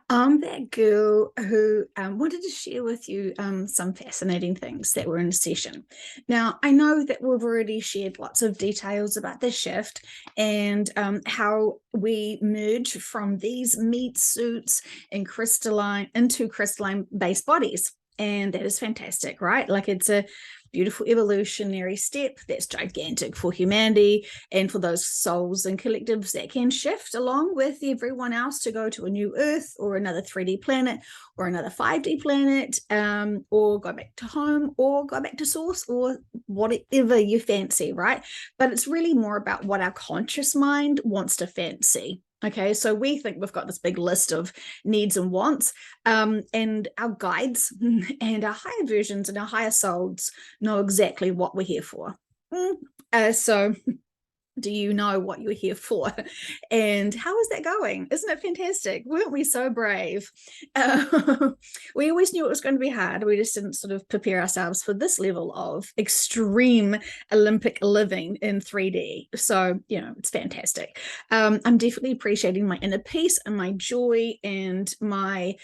I'm that girl who wanted to share with you some fascinating things that were in the session. Now, I know that we've already shared lots of details about the shift and how we merge from these meat suits and crystalline into crystalline based bodies. And that is fantastic, right? Like it's a beautiful evolutionary step that's gigantic for humanity and for those souls and collectives that can shift along with everyone else to go to a new Earth or another 3D planet or another 5D planet, or go back to home or go back to source or whatever you fancy, right? But it's really more about what our conscious mind wants to fancy. Okay, so we think we've got this big list of needs and wants, and our guides and our higher versions and our higher souls know exactly what we're here for. So do you know what you're here for? And how is that going? Isn't it fantastic? Weren't we so brave? We always knew it was going to be hard. We just didn't sort of prepare ourselves for this level of extreme Olympic living in 3D. So, it's fantastic. I'm definitely appreciating my inner peace and my joy and my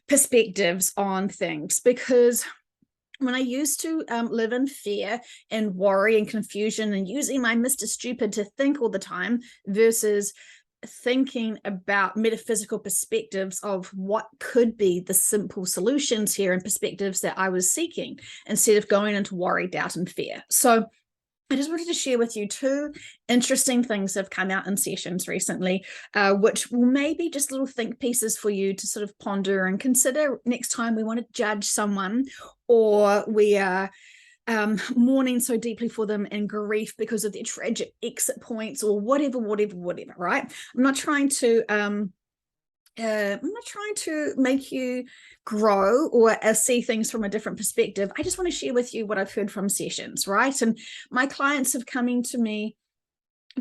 perspectives on things, because when I used to live in fear and worry and confusion and using my Mr. Stupid to think all the time versus thinking about metaphysical perspectives of what could be the simple solutions here and perspectives that I was seeking instead of going into worry, doubt, and fear. So I just wanted to share with you two interesting things that have come out in sessions recently, which will maybe just little think pieces for you to sort of ponder and consider next time we want to judge someone, or we are mourning so deeply for them in grief because of their tragic exit points or whatever, right? I'm not trying to make you grow or see things from a different perspective. I just want to share with you what I've heard from sessions, right? And my clients have coming to me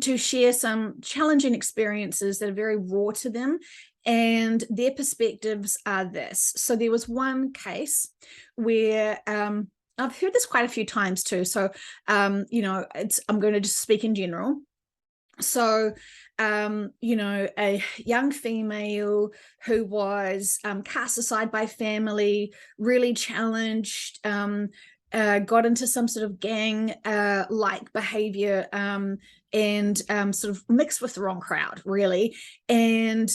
to share some challenging experiences that are very raw to them, and their perspectives are this. So there was one case where I've heard this quite a few times too. So I'm going to just speak in general. So a young female who was cast aside by family, really challenged, got into some sort of gang like behavior, and sort of mixed with the wrong crowd, really, and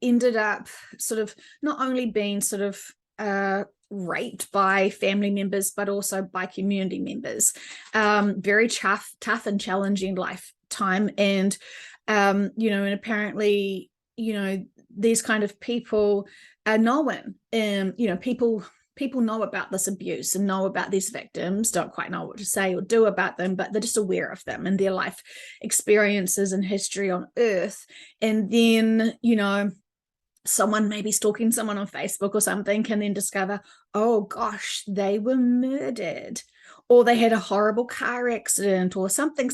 ended up sort of not only being sort of raped by family members, but also by community members. Very tough and challenging lifetime. And, and apparently, these kind of people are known. People know about this abuse and know about these victims, don't quite know what to say or do about them, but they're just aware of them and their life experiences and history on Earth. And then, someone maybe stalking someone on Facebook or something can then discover, oh gosh, they were murdered, or they had a horrible car accident or something,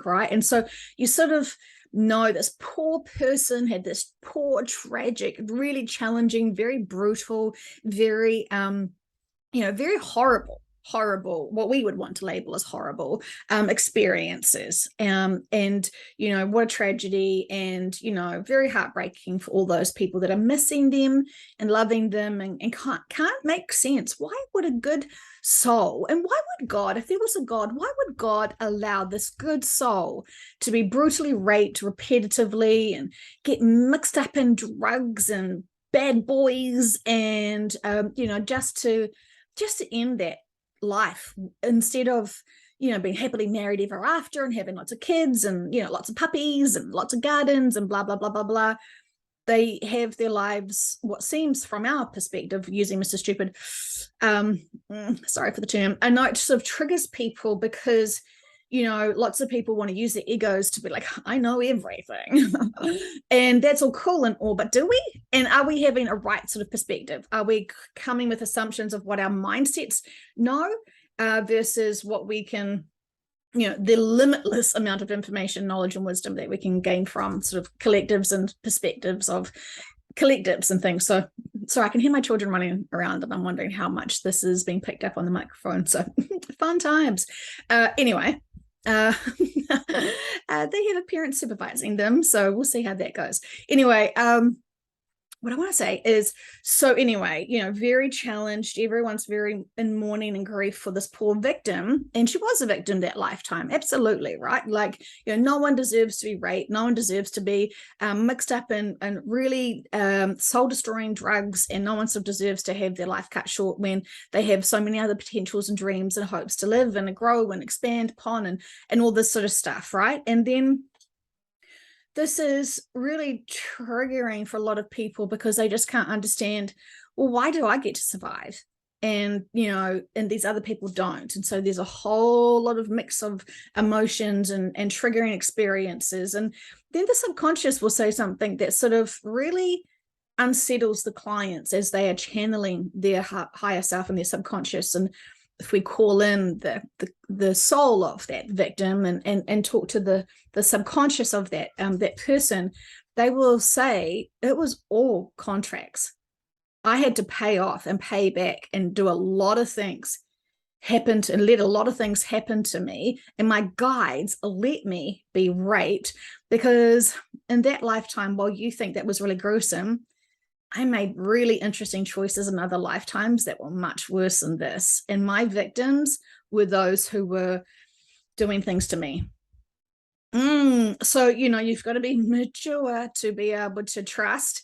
right? And so you sort of know this poor person had this poor, tragic, really challenging, very brutal, very, very horrible, what we would want to label as horrible experiences. And what a tragedy, and very heartbreaking for all those people that are missing them and loving them, and can't make sense. Why would a good soul, and why would God, if there was a God, why would God allow this good soul to be brutally raped repetitively and get mixed up in drugs and bad boys, and just to end that life instead of being happily married ever after and having lots of kids and lots of puppies and lots of gardens and blah blah blah blah blah. They have their lives, what seems from our perspective, using Mr. Stupid, sorry for the term, I know it sort of triggers people because lots of people want to use their egos to be like, I know everything. And that's all cool and all, but do we? And are we having a right sort of perspective? Are we coming with assumptions of what our mindsets know, versus what we can, the limitless amount of information, knowledge, and wisdom that we can gain from sort of collectives and perspectives of collectives and things. So I can hear my children running around, and I'm wondering how much this is being picked up on the microphone. So fun times. Anyway, they have a parent supervising them, so we'll see how that goes. Anyway, what I want to say is, so anyway, very challenged. Everyone's very in mourning and grief for this poor victim. And she was a victim that lifetime. Absolutely. Right. Like, no one deserves to be raped. No one deserves to be mixed up in really soul destroying drugs. And no one sort of deserves to have their life cut short when they have so many other potentials and dreams and hopes to live and grow and expand upon and all this sort of stuff. Right. And then this is really triggering for a lot of people because they just can't understand, well, why do I get to survive? And, and these other people don't. And so there's a whole lot of mix of emotions and triggering experiences. And then the subconscious will say something that sort of really unsettles the clients as they are channeling their higher self and their subconscious. And if we call in the soul of that victim and talk to the subconscious of that person, they will say it was all contracts. I had to pay off and pay back and do a lot of things happened and let a lot of things happen to me, and my guides let me be raped because in that lifetime, while you think that was really gruesome, I made really interesting choices in other lifetimes that were much worse than this. And my victims were those who were doing things to me. So, you've got to be mature to be able to trust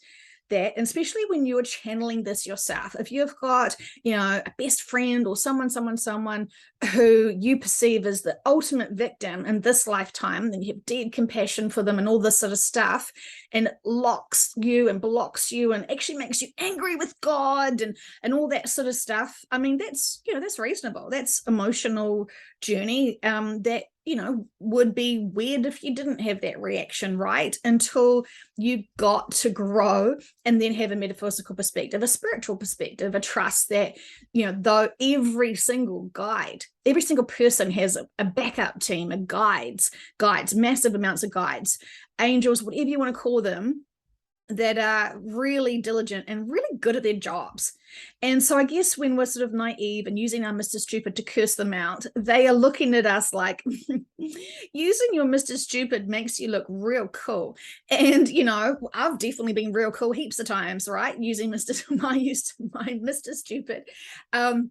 that, and especially when you're channeling this yourself. If you've got, a best friend or someone who you perceive as the ultimate victim in this lifetime, then you have deep compassion for them and all this sort of stuff, and it locks you and blocks you and actually makes you angry with God and all that sort of stuff. I mean, that's reasonable. That's emotional journey that would be weird if you didn't have that reaction, right? Until you got to grow and then have a metaphysical perspective, a spiritual perspective, a trust that, though every single person has a backup team, a guides, massive amounts of guides, angels, whatever you want to call them, that are really diligent and really good at their jobs. And so I guess when we're sort of naive and using our Mr. Stupid to curse them out, they are looking at us like, using your Mr. Stupid makes you look real cool. And, I've definitely been real cool heaps of times, right? Using my Mr. Stupid. And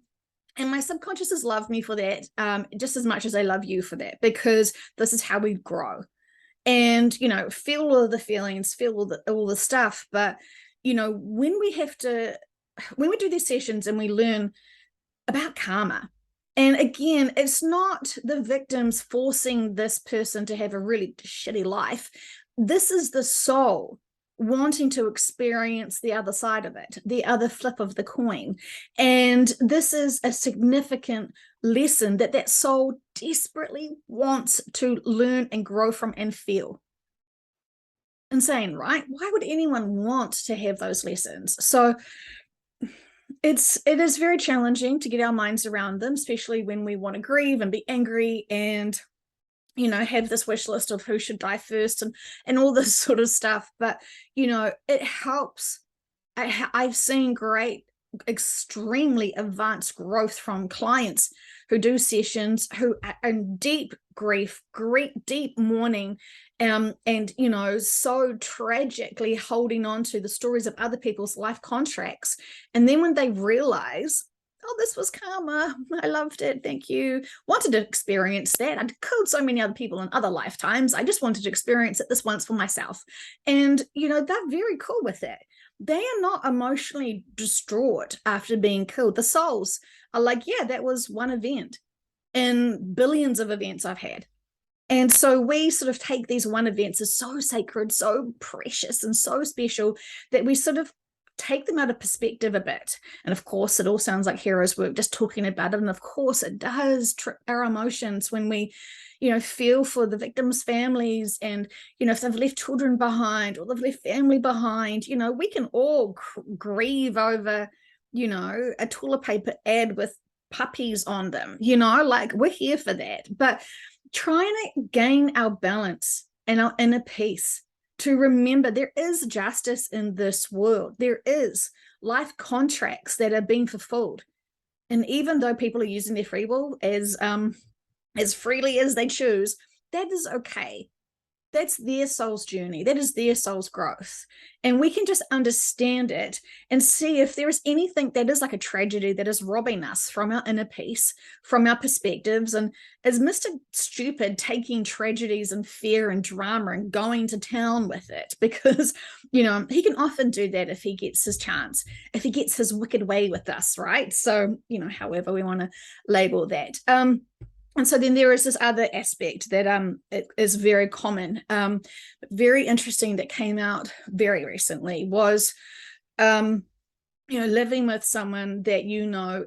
my subconsciouses love me for that, just as much as they love you for that, because this is how we grow. And, feel all of the feelings, feel all the stuff. But, when we do these sessions and we learn about karma, and again, it's not the victims forcing this person to have a really shitty life. This is the soul wanting to experience the other side of it, the other flip of the coin. And this is a significant lesson that soul desperately wants to learn and grow from and feel. Insane, right? Why would anyone want to have those lessons? So it is very challenging to get our minds around them, especially when we want to grieve and be angry and have this wish list of who should die first and all this sort of stuff. But, it helps. I've seen great, extremely advanced growth from clients who do sessions who are in deep grief, deep mourning, and, so tragically holding on to the stories of other people's life contracts. And then when they realize, oh, this was karma, I loved it, thank you, wanted to experience that, I'd killed so many other people in other lifetimes, I just wanted to experience it this once for myself. And they're very cool with it. They are not emotionally distraught after being killed. The souls are like, yeah, that was one event in billions of events I've had. And so we sort of take these one events as so sacred, so precious, and so special that we sort of take them out of perspective a bit. And of course, it all sounds like heroes work, just talking about it. And of course, it does trip our emotions when we, feel for the victims' families, and, if they've left children behind or they've left family behind, we can all grieve over, a toilet paper ad with puppies on them, like we're here for that. But trying to gain our balance and our inner peace, to remember there is justice in this world. There is life contracts that are being fulfilled. And even though people are using their free will as freely as they choose, that is okay. that's their soul's journey. That is their soul's growth. And we can just understand it and see if there is anything that is like a tragedy that is robbing us from our inner peace, from our perspectives. And is Mr. Stupid taking tragedies and fear and drama and going to town with it? Because, he can often do that if he gets his chance, if he gets his wicked way with us, right? So, however we want to label that. And so then there is this other aspect that it is very common, very interesting, that came out very recently, was living with someone that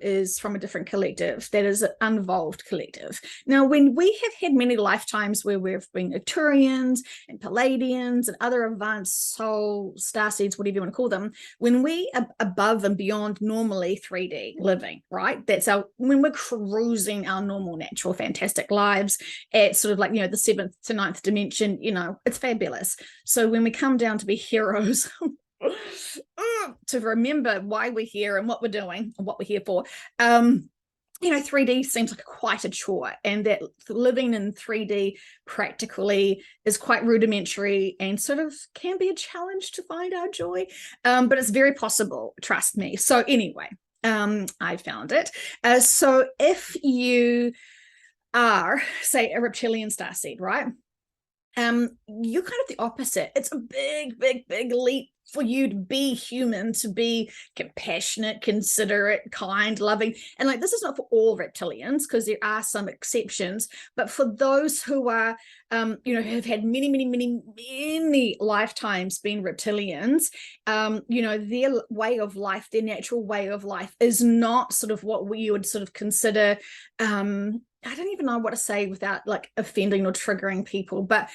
is from a different collective, that is an uninvolved collective. Now, when we have had many lifetimes where we've been Arcturians and Palladians and other advanced soul starseeds, whatever you want to call them, when we are above and beyond normally 3D living, right? That's when we're cruising our normal, natural, fantastic lives at sort of like, the 7th to 9th dimension, it's fabulous. So when we come down to be heroes, to remember why we're here and what we're doing and what we're here for, 3D seems like quite a chore, and that living in 3D practically is quite rudimentary and sort of can be a challenge to find our joy, but it's very possible, trust me. So anyway, I found it. So if you are, say, a reptilian starseed, right, you're kind of the opposite. It's a big, big, big leap for you to be human, to be compassionate, considerate, kind, loving. And like, this is not for all reptilians, because there are some exceptions, but for those who are, have had many, many, many, many lifetimes being reptilians, their way of life, their natural way of life is not sort of what we would sort of consider, I don't even know what to say without like offending or triggering people, but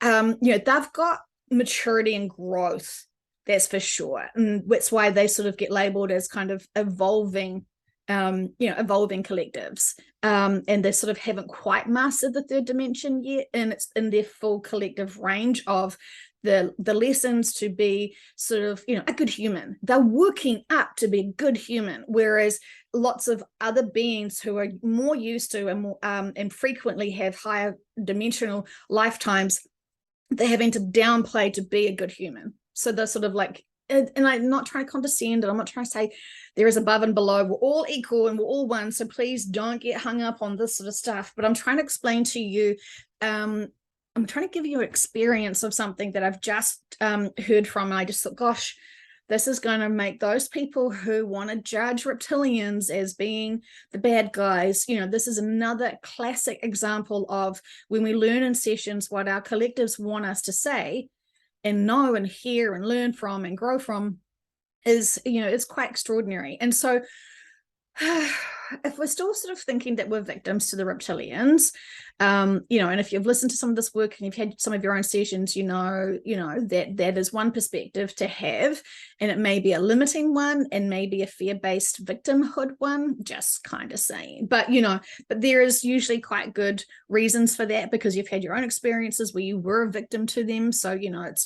they've got maturity and growth, that's for sure. And that's why they sort of get labeled as kind of evolving collectives. And they sort of haven't quite mastered the 3rd dimension yet, and it's in their full collective range of the lessons to be sort of, a good human. They're working up to be a good human, whereas lots of other beings who are more used to and more and frequently have higher dimensional lifetimes, they're having to downplay to be a good human. So they're sort of like, and I'm not trying to condescend, and I'm not trying to say there is above and below. We're all equal and we're all one. So please don't get hung up on this sort of stuff. But I'm trying to explain to you, I'm trying to give you an experience of something that I've just heard from. And I just thought, gosh, this is going to make those people who want to judge reptilians as being the bad guys. This is another classic example of when we learn in sessions what our collectives want us to say and know and hear and learn from and grow from is, it's quite extraordinary. And so if we're still sort of thinking that we're victims to the reptilians, and if you've listened to some of this work and you've had some of your own sessions, that is one perspective to have, and it may be a limiting one and maybe a fear-based victimhood one, just kind of saying. But but there is usually quite good reasons for that, because you've had your own experiences where you were a victim to them. So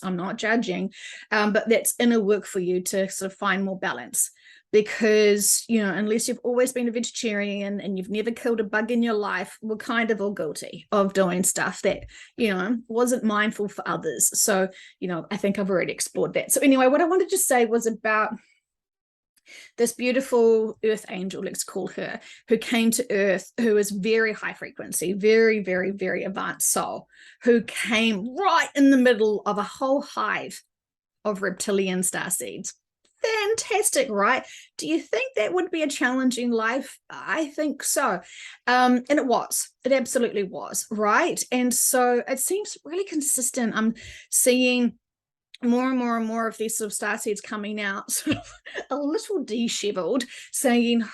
I'm not judging, but that's inner work for you to sort of find more balance. Because, unless you've always been a vegetarian and you've never killed a bug in your life, we're kind of all guilty of doing stuff that, wasn't mindful for others. So, I think I've already explored that. So anyway, what I wanted to say was about this beautiful earth angel, let's call her, who came to earth, who is very high frequency, very, very, very advanced soul, who came right in the middle of a whole hive of reptilian starseeds. Fantastic, right? Do you think that would be a challenging life? I think so. And it absolutely was, right? And so it seems really consistent. I'm seeing more and more and more of these sort of starseeds coming out sort of a little disheveled, saying,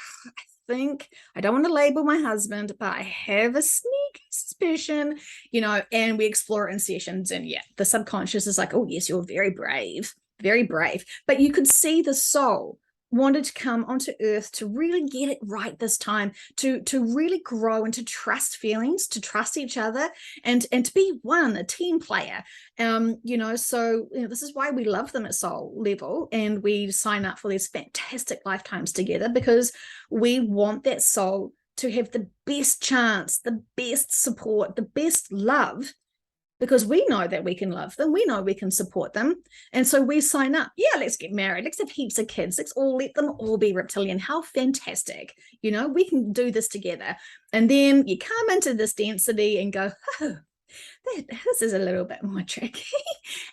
I don't want to label my husband, but I have a sneaky suspicion, and we explore it in sessions. And yeah, the subconscious is like, oh yes, you're very brave. Very brave. But you could see the soul wanted to come onto earth to really get it right this time, to really grow and to trust feelings, to trust each other, and to be one, a team player. So this is why we love them at soul level, and we sign up for these fantastic lifetimes together, because we want that soul to have the best chance, the best support, the best love because we know that we can love them. We know we can support them. And so we sign up. Yeah, let's get married. Let's have heaps of kids. Let's all let them all be reptilian. How fantastic. You know, we can do this together. And then you come into this density and go, oh, this is a little bit more tricky.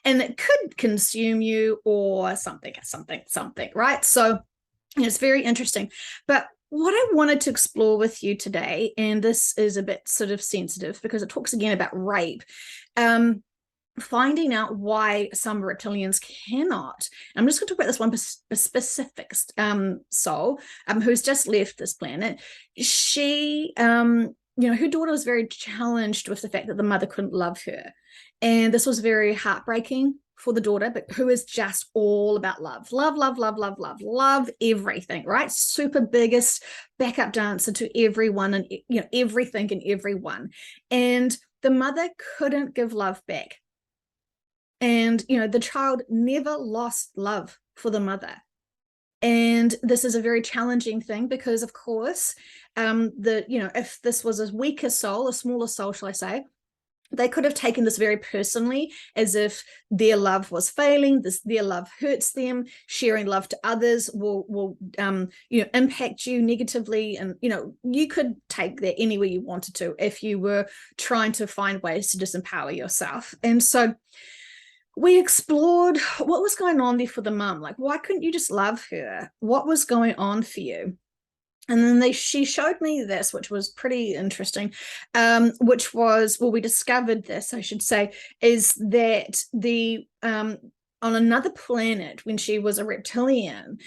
And it could consume you or something, right? So it's very interesting. But what I wanted to explore with you today, and this is a bit sort of sensitive because it talks again about rape, finding out why some reptilians cannot. I'm just going to talk about this one specific soul who's just left this planet. She, her daughter was very challenged with the fact that the mother couldn't love her. And this was very heartbreaking for the daughter, but who is just all about love, love everything, right? Super biggest backup dancer to everyone and everything and everyone. And the mother couldn't give love back. And the child never lost love for the mother. And this is a very challenging thing because, of course, if this was a weaker soul, a smaller soul, shall I say, they could have taken this very personally, as if their love was failing, their love hurts them. Sharing love to others will impact you negatively, and you could take that anywhere you wanted to if you were trying to find ways to disempower yourself. And so we explored what was going on there for the mum. Like, why couldn't you just love her? What was going on for you? And then she showed me this, which was pretty interesting, which was, we discovered this, I should say, is that on another planet, when she was a reptilian,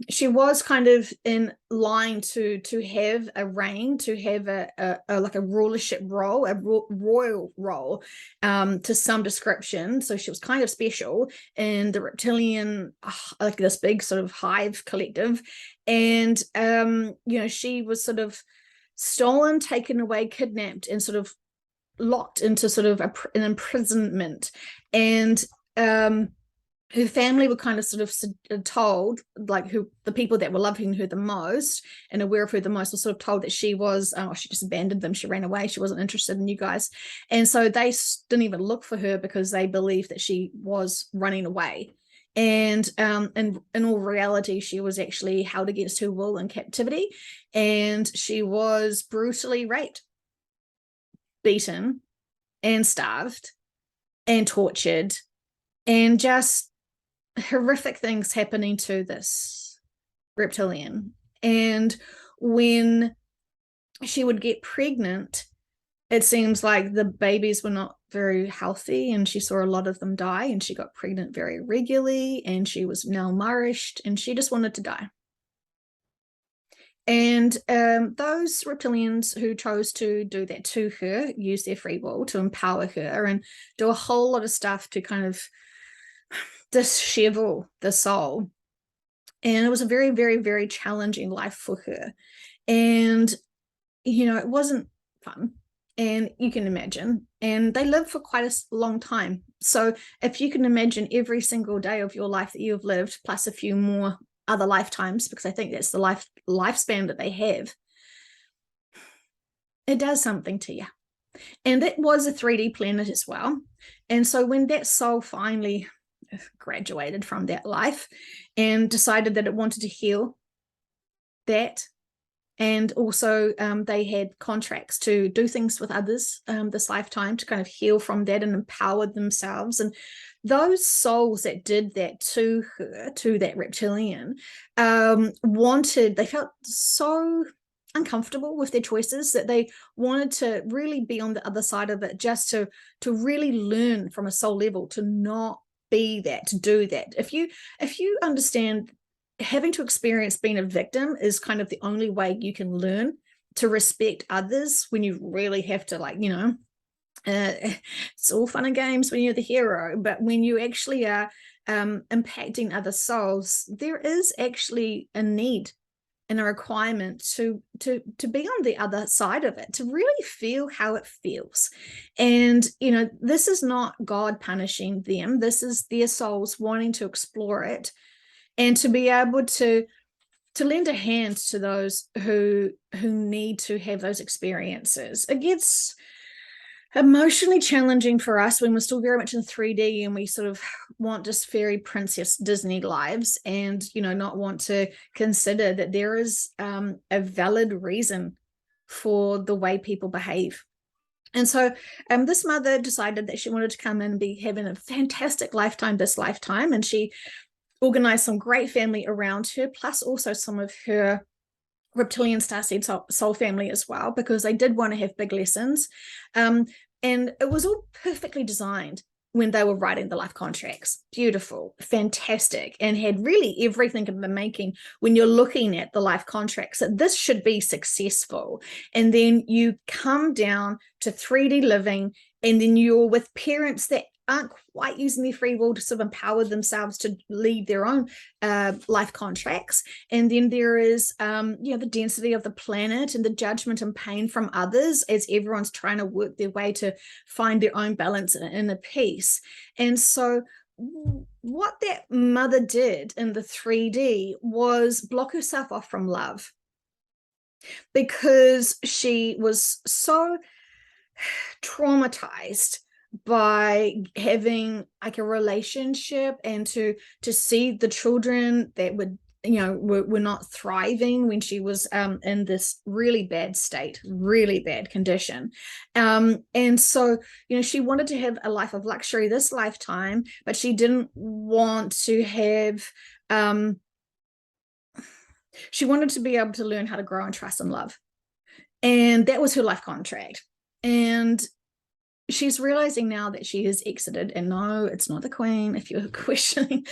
she was kind of in line to have a reign, to have a like a rulership role, a royal role, to some description. So she was kind of special in the reptilian, like this big sort of hive collective. And she was sort of stolen, taken away, kidnapped, and sort of locked into sort of an imprisonment. And her family were kind of sort of told, like, who the people that were loving her the most and aware of her the most were sort of told that she was, she just abandoned them. She ran away. She wasn't interested in you guys. And so they didn't even look for her because they believed that she was running away. And in all reality, she was actually held against her will in captivity. And she was brutally raped, beaten, and starved, and tortured, and just horrific things happening to this reptilian. And when she would get pregnant, it seems like the babies were not very healthy, and she saw a lot of them die, and she got pregnant very regularly, and she was malnourished, and she just wanted to die. And those reptilians who chose to do that to her, use their free will to empower her and do a whole lot of stuff to kind of dishevel the soul. And it was a very, very, very challenging life for her. And, it wasn't fun. And you can imagine. And they lived for quite a long time. So if you can imagine every single day of your life that you've lived, plus a few more other lifetimes, because I think that's the lifespan that they have, it does something to you. And it was a 3D planet as well. And so when that soul finally graduated from that life and decided that it wanted to heal that, and also they had contracts to do things with others this lifetime to kind of heal from that and empower themselves. And those souls that did that to her, to that reptilian, they felt so uncomfortable with their choices that they wanted to really be on the other side of it, just to really learn from a soul level to not be that, to do that. If you understand, having to experience being a victim is kind of the only way you can learn to respect others, when you really have to, it's all fun and games when you're the hero, but when you actually are impacting other souls, there is actually a need and a requirement to be on the other side of it, to really feel how it feels. And this is not God punishing them, this is their souls wanting to explore it, and to be able to lend a hand to those who need to have those experiences. It gets emotionally challenging for us when we're still very much in 3D and we sort of want just fairy princess Disney lives, and not want to consider that there is a valid reason for the way people behave. And so this mother decided that she wanted to come in and be having a fantastic lifetime this lifetime, and she organized some great family around her, plus also some of her reptilian starseed soul family as well, because they did want to have big lessons. And it was all perfectly designed when they were writing the life contracts. Beautiful, fantastic, and had really everything in the making when you're looking at the life contracts that this should be successful. And then you come down to 3D living, and then you're with parents that aren't quite using their free will to sort of empower themselves to lead their own life contracts. And then there is, the density of the planet and the judgment and pain from others as everyone's trying to work their way to find their own balance and inner peace. And so what that mother did in the 3D was block herself off from love, because she was so traumatized by having like a relationship, and to see the children that would were not thriving when she was in this really bad state, really bad condition. And so she wanted to have a life of luxury this lifetime, but she didn't want to have she wanted to be able to learn how to grow and trust and love. And that was her life contract. And she's realizing now that she has exited, and no, it's not the queen, if you're questioning.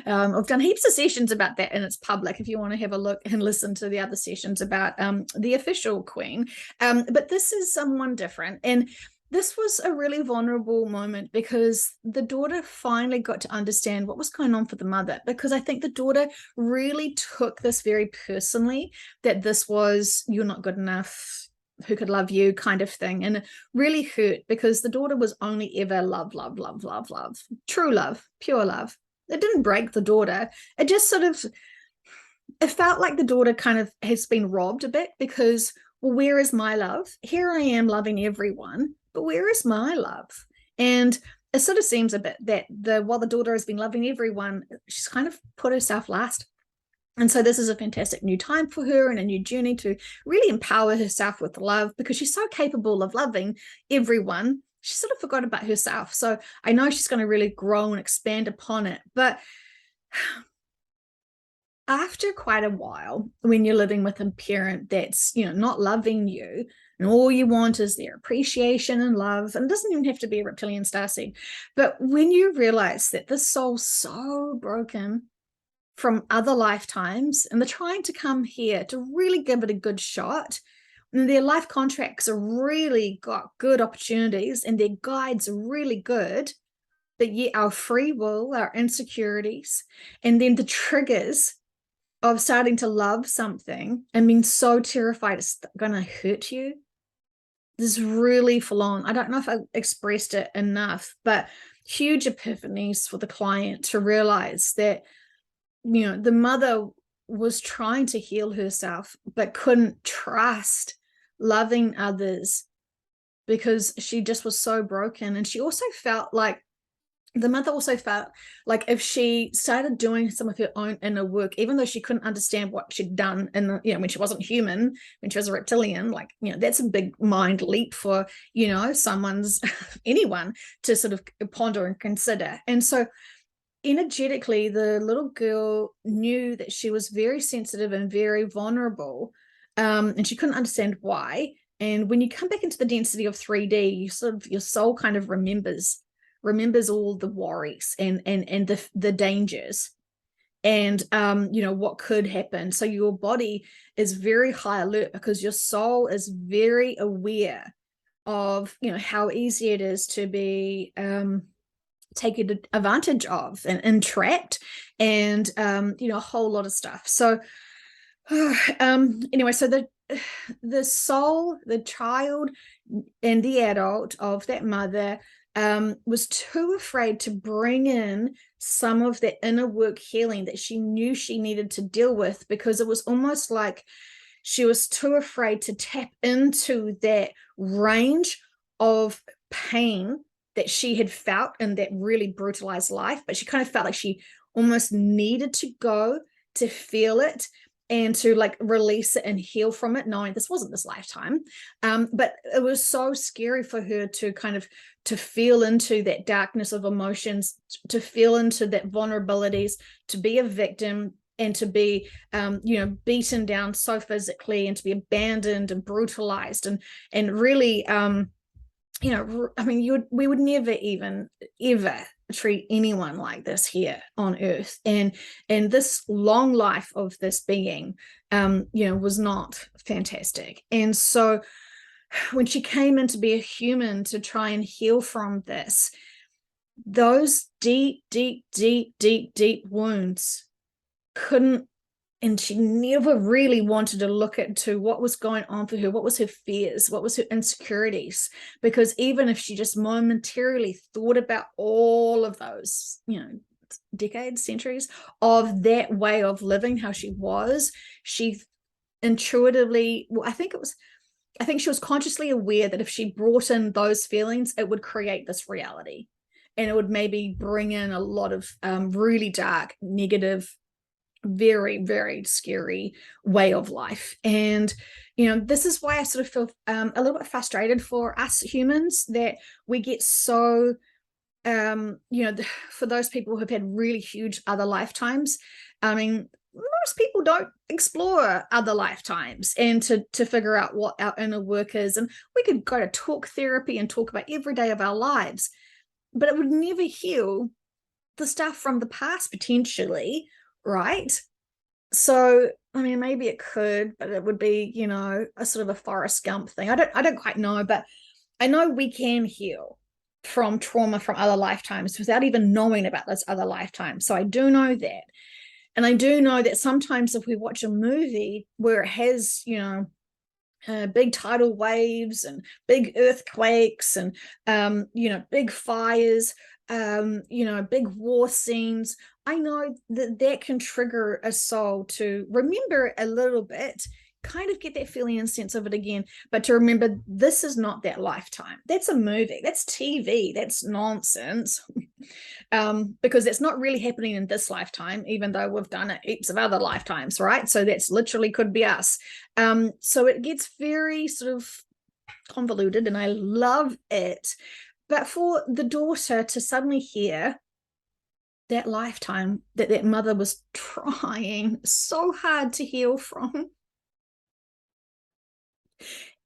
I've done heaps of sessions about that, and it's public if you want to have a look and listen to the other sessions about the official queen. But this is someone different, and this was a really vulnerable moment, because the daughter finally got to understand what was going on for the mother, because I think the daughter really took this very personally, that this was, you're not good enough, who could love you kind of thing. And it really hurt, because the daughter was only ever love, love, love, love, love, true love, pure love. It didn't break the daughter. It just sort of, it felt like the daughter kind of has been robbed a bit, because, well, where is my love? Here I am loving everyone, but where is my love? And it sort of seems a bit that while the daughter has been loving everyone, she's kind of put herself last. And so this is a fantastic new time for her, and a new journey to really empower herself with love, because she's so capable of loving everyone. She sort of forgot about herself. So I know she's going to really grow and expand upon it. But after quite a while, when you're living with a parent that's, not loving you, and all you want is their appreciation and love, and it doesn't even have to be a reptilian starseed, but when you realize that this soul's so broken from other lifetimes, and they're trying to come here to really give it a good shot, and their life contracts are really got good opportunities, and their guides are really good, but yet our free will, our insecurities, and then the triggers of starting to love something and being so terrified it's going to hurt you, this is really full on. I don't know if I expressed it enough, but huge epiphanies for the client to realize that the mother was trying to heal herself, but couldn't trust loving others, because she just was so broken. And she also felt like, the mother also felt like, if she started doing some of her own inner work, even though she couldn't understand what she'd done in when she wasn't human, when she was a reptilian, like, that's a big mind leap for, anyone to sort of ponder and consider. And so energetically, the little girl knew that she was very sensitive and very vulnerable, and she couldn't understand why. And when you come back into the density of 3D, your soul kind of remembers all the worries and the dangers, and what could happen. So your body is very high alert, because your soul is very aware of how easy it is to be taken advantage of and entrapped, and a whole lot of stuff. So anyway, so the soul, the child and the adult of that mother was too afraid to bring in some of that inner work healing that she knew she needed to deal with, because it was almost like she was too afraid to tap into that range of pain that she had felt in that really brutalized life, but she kind of felt like she almost needed to go to feel it and to like release it and heal from it, knowing this wasn't this lifetime. But it was so scary for her to kind of to feel into that darkness of emotions, to feel into that vulnerabilities, to be a victim, and to be beaten down so physically, and to be abandoned and brutalized, and really I mean, we would never even ever treat anyone like this here on earth, and this long life of this being was not fantastic. And so when she came in to be a human to try and heal from this, those deep wounds couldn't, and she never really wanted to look into what was going on for her, what was her fears, what was her insecurities, because even if she just momentarily thought about all of those, decades, centuries of that way of living, how she was, she intuitively, I think she was consciously aware that if she brought in those feelings, it would create this reality, and it would maybe bring in a lot of really dark, negative, very, very scary way of life. And this is why I sort of feel a little bit frustrated for us humans, that we get so for those people who've had really huge other lifetimes, I mean, most people don't explore other lifetimes and to figure out what our inner work is. And we could go to talk therapy and talk about every day of our lives, but it would never heal the stuff from the past, potentially, right? So I mean, maybe it could, but it would be a sort of a Forrest Gump thing. I don't quite know, but I know we can heal from trauma from other lifetimes without even knowing about those other lifetimes. So I do know that. And I do know that sometimes if we watch a movie where it has big tidal waves and big earthquakes and big fires, big war scenes, I know that can trigger a soul to remember a little bit, kind of get that feeling and sense of it again, but to remember this is not that lifetime. That's a movie, that's TV, that's nonsense. Because it's not really happening in this lifetime, even though we've done it heaps of other lifetimes, right? So that's literally could be us. So it gets very sort of convoluted, and I love it. But for the daughter to suddenly hear that lifetime that mother was trying so hard to heal from,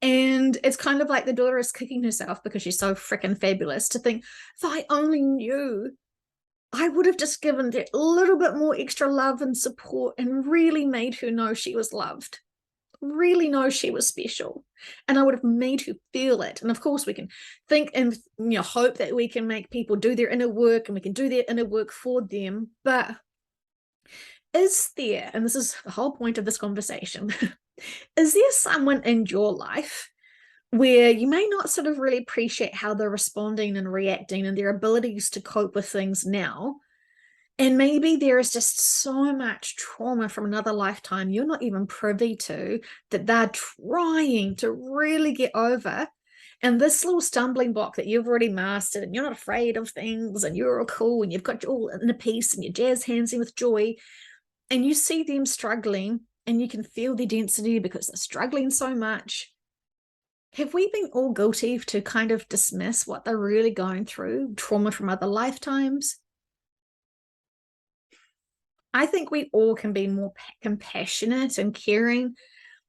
and it's kind of like the daughter is kicking herself because she's so freaking fabulous, to think, if I only knew, I would have just given that little bit more extra love and support and really made her know she was loved, really know she was special, and I would have made her feel it. And of course we can think and hope that we can make people do their inner work, and we can do their inner work for them. But is there, and this is the whole point of this conversation, is there someone in your life where you may not sort of really appreciate how they're responding and reacting and their abilities to cope with things now, and maybe there is just so much trauma from another lifetime you're not even privy to, that they're trying to really get over, and this little stumbling block that you've already mastered, and you're not afraid of things, and you're all cool, and you've got your all inner peace, and your jazz handsing with joy, and you see them struggling, and you can feel their density because they're struggling so much. Have we been all guilty to kind of dismiss what they're really going through, trauma from other lifetimes? I think we all can be more compassionate and caring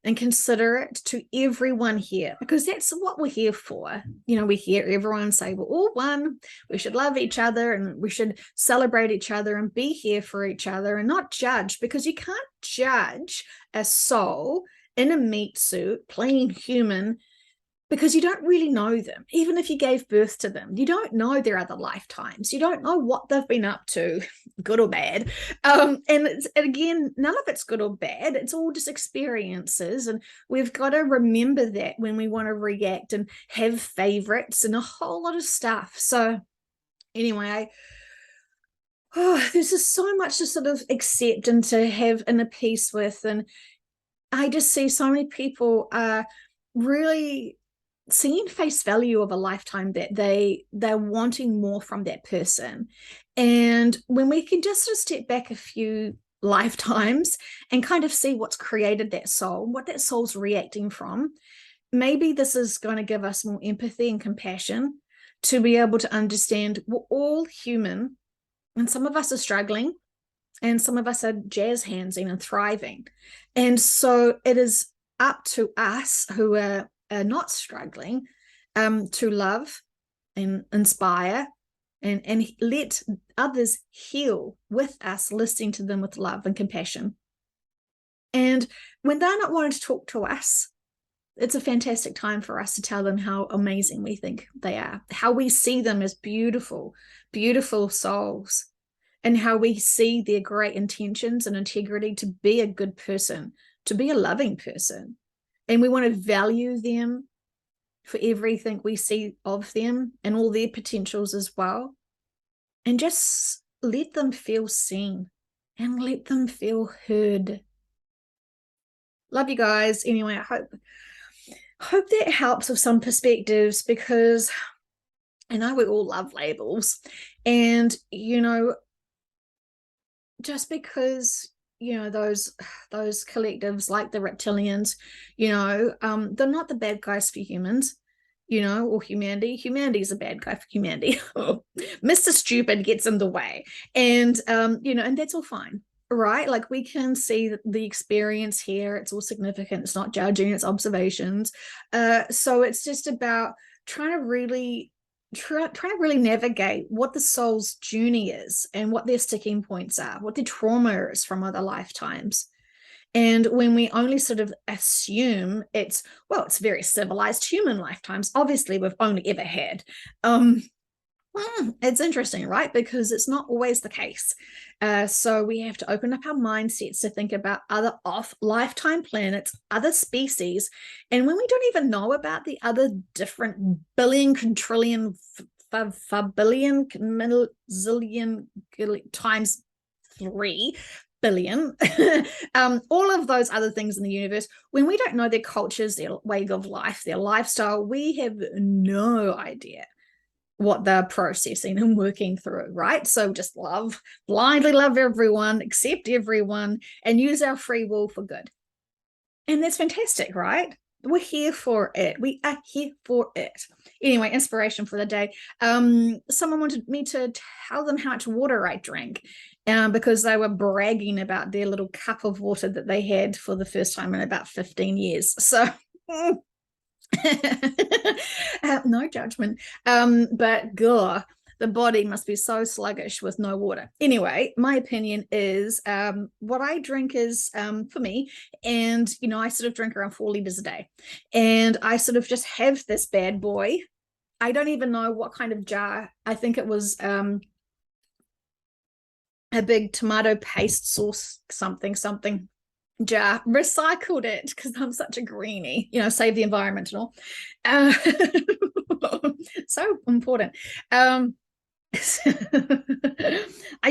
and considerate to everyone here, because that's what we're here for. We hear everyone say we're all one, we should love each other, and we should celebrate each other and be here for each other and not judge, because you can't judge a soul in a meat suit playing human, because you don't really know them. Even if you gave birth to them, you don't know their other lifetimes. You don't know what they've been up to, good or bad. And again, none of it's good or bad. It's all just experiences. And we've got to remember that when we want to react and have favorites and a whole lot of stuff. So anyway, there's just so much to sort of accept and to have inner peace with. And I just see so many people really seeing face value of a lifetime, that they're wanting more from that person. And when we can just sort of step back a few lifetimes and kind of see what's created that soul, what that soul's reacting from, maybe this is going to give us more empathy and compassion to be able to understand we're all human, and some of us are struggling and some of us are jazz handsing and thriving. And so it is up to us who are not struggling, to love and inspire and let others heal with us, listening to them with love and compassion. And when they're not wanting to talk to us, it's a fantastic time for us to tell them how amazing we think they are, how we see them as beautiful, beautiful souls, and how we see their great intentions and integrity to be a good person, to be a loving person. And we want to value them for everything we see of them and all their potentials as well. And just let them feel seen and let them feel heard. Love you guys. Anyway, I hope that helps with some perspectives, because I know we all love labels. And, just because, those collectives like the reptilians, they're not the bad guys for humans, or humanity. Humanity is a bad guy for humanity. Mr. Stupid gets in the way. And, and that's all fine. Right? Like, we can see the experience here. It's all significant. It's not judging, it's observations. So it's just about trying to really navigate what the soul's journey is and what their sticking points are, what their trauma is from other lifetimes. And when we only sort of assume it's very civilized human lifetimes, obviously we've only ever had, it's interesting, right? Because it's not always the case. So we have to open up our mindsets to think about other off lifetime planets, other species. And when we don't even know about the other different billion, quadrillion, billion, zillion times 3 billion, all of those other things in the universe, when we don't know their cultures, their way of life, their lifestyle, we have no idea what they're processing and working through, right? So just blindly love everyone, accept everyone, and use our free will for good. And that's fantastic, right? We're here for it. We are here for it. Anyway, inspiration for the day. Someone wanted me to tell them how much water I drank, because they were bragging about their little cup of water that they had for the first time in about 15 years. So no judgment, but the body must be so sluggish with no water. Anyway, my opinion is, what I drink is, for me, and I sort of drink around 4 liters a day, and I sort of just have this bad boy. I don't even know what kind of jar. I think it was a big tomato paste sauce something jar. Recycled it because I'm such a greenie, save the environment and all. So important. I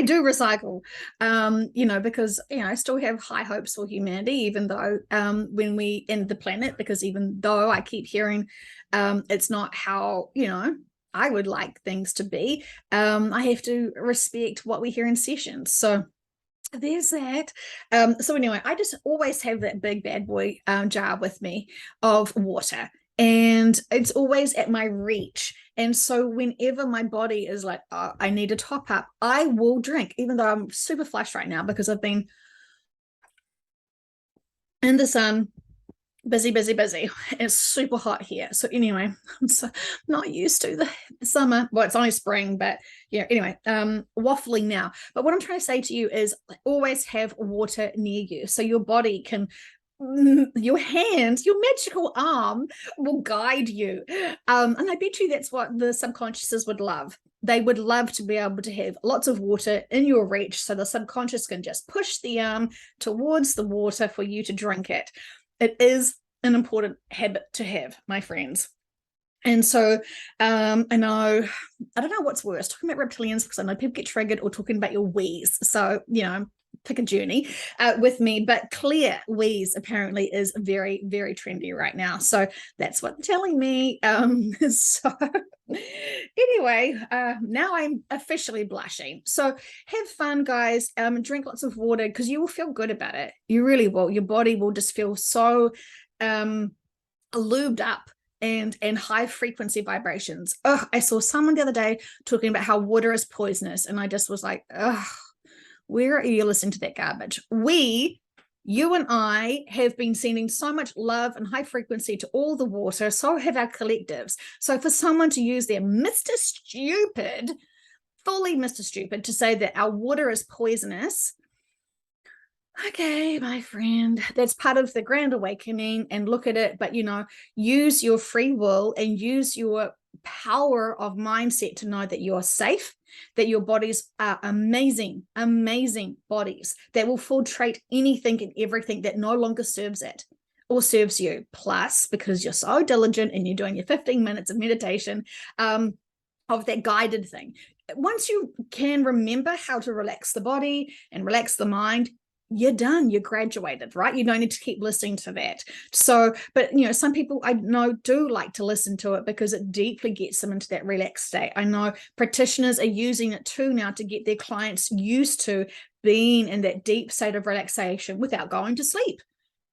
do recycle, because I still have high hopes for humanity, even though when we end the planet, because even though I keep hearing it's not how I would like things to be, I have to respect what we hear in sessions. So there's that. So anyway, I just always have that big bad boy jar with me of water, and it's always at my reach. And so whenever my body is like, oh, I need a top up, I will drink, even though I'm super flushed right now because I've been in the sun, busy. It's super hot here. So anyway, I'm so not used to the summer. Well, it's only spring, but anyway, waffling now. But what I'm trying to say to you is, always have water near you so your body can, your hands, your magical arm will guide you. And I bet you that's what the subconsciouses would love. They would love to be able to have lots of water in your reach, so the subconscious can just push the arm towards the water for you to drink it. It is an important habit to have, my friends. And so I don't know what's worse, talking about reptilians, because I know people get triggered, or talking about your wheeze. So pick a journey with me. But clear wheeze apparently is very, very trendy right now. So that's what they're telling me. So anyway, now I'm officially blushing. So have fun, guys. Drink lots of water because you will feel good about it. You really will. Your body will just feel so lubed up and high frequency vibrations. I saw someone the other day talking about how water is poisonous, and I just was like, where are you listening to that garbage? You and I have been sending so much love and high frequency to all the water, so have our collectives. So for someone to use their Mr. Stupid, fully Mr. Stupid, to say that our water is poisonous, okay, my friend, that's part of the grand awakening, and look at it. But, use your free will and use your power of mindset to know that you're safe, that your bodies are amazing, amazing bodies that will filtrate anything and everything that no longer serves it or serves you. Plus, because you're so diligent and you're doing your 15 minutes of meditation, of that guided thing. Once you can remember how to relax the body and relax the mind, you're done, you're graduated, right? You don't need to keep listening to that. So, but some people I know do like to listen to it because it deeply gets them into that relaxed state. I know practitioners are using it too now to get their clients used to being in that deep state of relaxation without going to sleep.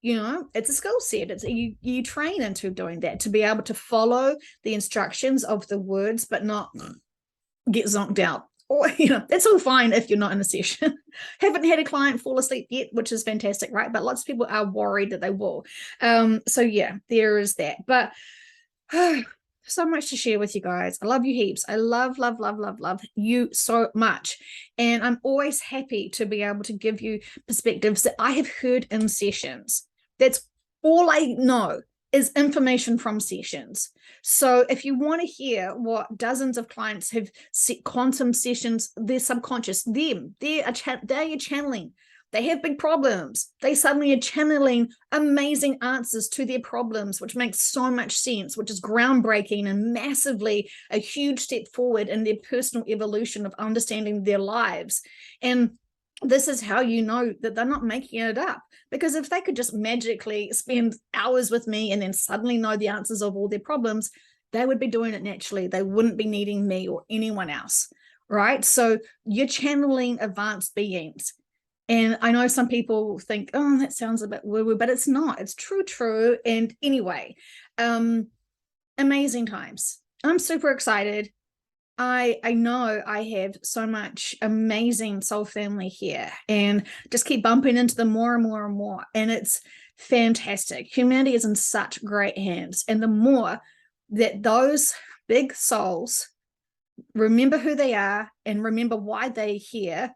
It's a skill set. It's you train into doing that, to be able to follow the instructions of the words but not get zonked out. Or, that's all fine if you're not in a session. Haven't had a client fall asleep yet, which is fantastic, right? But lots of people are worried that they will. So yeah, there is that. But so much to share with you guys. I love you heaps. I love, love, love, love, love you so much. And I'm always happy to be able to give you perspectives that I have heard in sessions. That's all I know is information from sessions. So if you want to hear what dozens of clients have set quantum sessions, their subconscious, they're channeling. They have big problems. They suddenly are channeling amazing answers to their problems, which makes so much sense, which is groundbreaking and massively a huge step forward in their personal evolution of understanding their lives. And this is how you know that they're not making it up. Because if they could just magically spend hours with me and then suddenly know the answers of all their problems, they would be doing it naturally. They wouldn't be needing me or anyone else, right? So you're channeling advanced beings. And I know some people think, oh, that sounds a bit woo-woo, but it's not. It's true. And anyway, amazing times. I'm super excited. I know I have so much amazing soul family here, and just keep bumping into them more and more and more. And it's fantastic. Humanity is in such great hands. And the more that those big souls remember who they are and remember why they're here,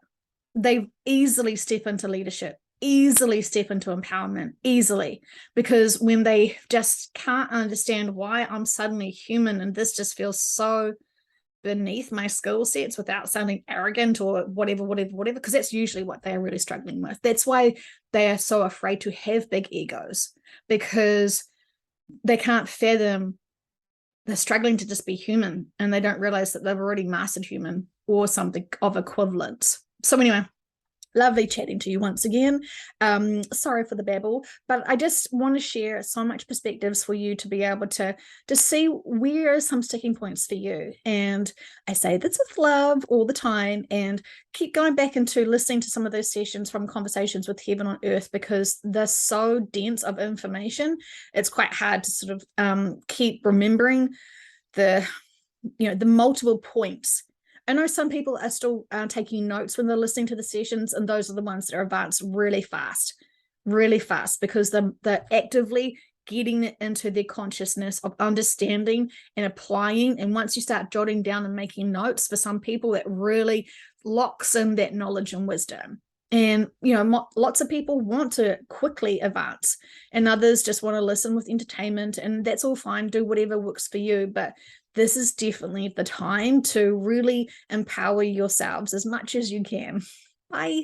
they easily step into leadership, easily step into empowerment, easily. Because when they just can't understand why I'm suddenly human and this just feels so beneath my skill sets without sounding arrogant or whatever, because that's usually what they're really struggling with. That's why they are so afraid to have big egos, because they can't fathom they're struggling to just be human, and they don't realize that they've already mastered human or something of equivalence. So anyway, lovely chatting to you once again. Sorry for the babble, but I just want to share so much perspectives for you to be able to see where are some sticking points for you. And I say this with love all the time, and keep going back into listening to some of those sessions from Conversations with Heaven on Earth, because they're so dense of information. It's quite hard to sort of keep remembering the multiple points. I know some people are still taking notes when they're listening to the sessions, and those are the ones that are advanced really fast, because they're actively getting it into their consciousness of understanding and applying. And once you start jotting down and making notes, for some people, it really locks in that knowledge and wisdom. And, lots of people want to quickly advance, and others just want to listen with entertainment, and that's all fine. Do whatever works for you. But this is definitely the time to really empower yourselves as much as you can. Bye.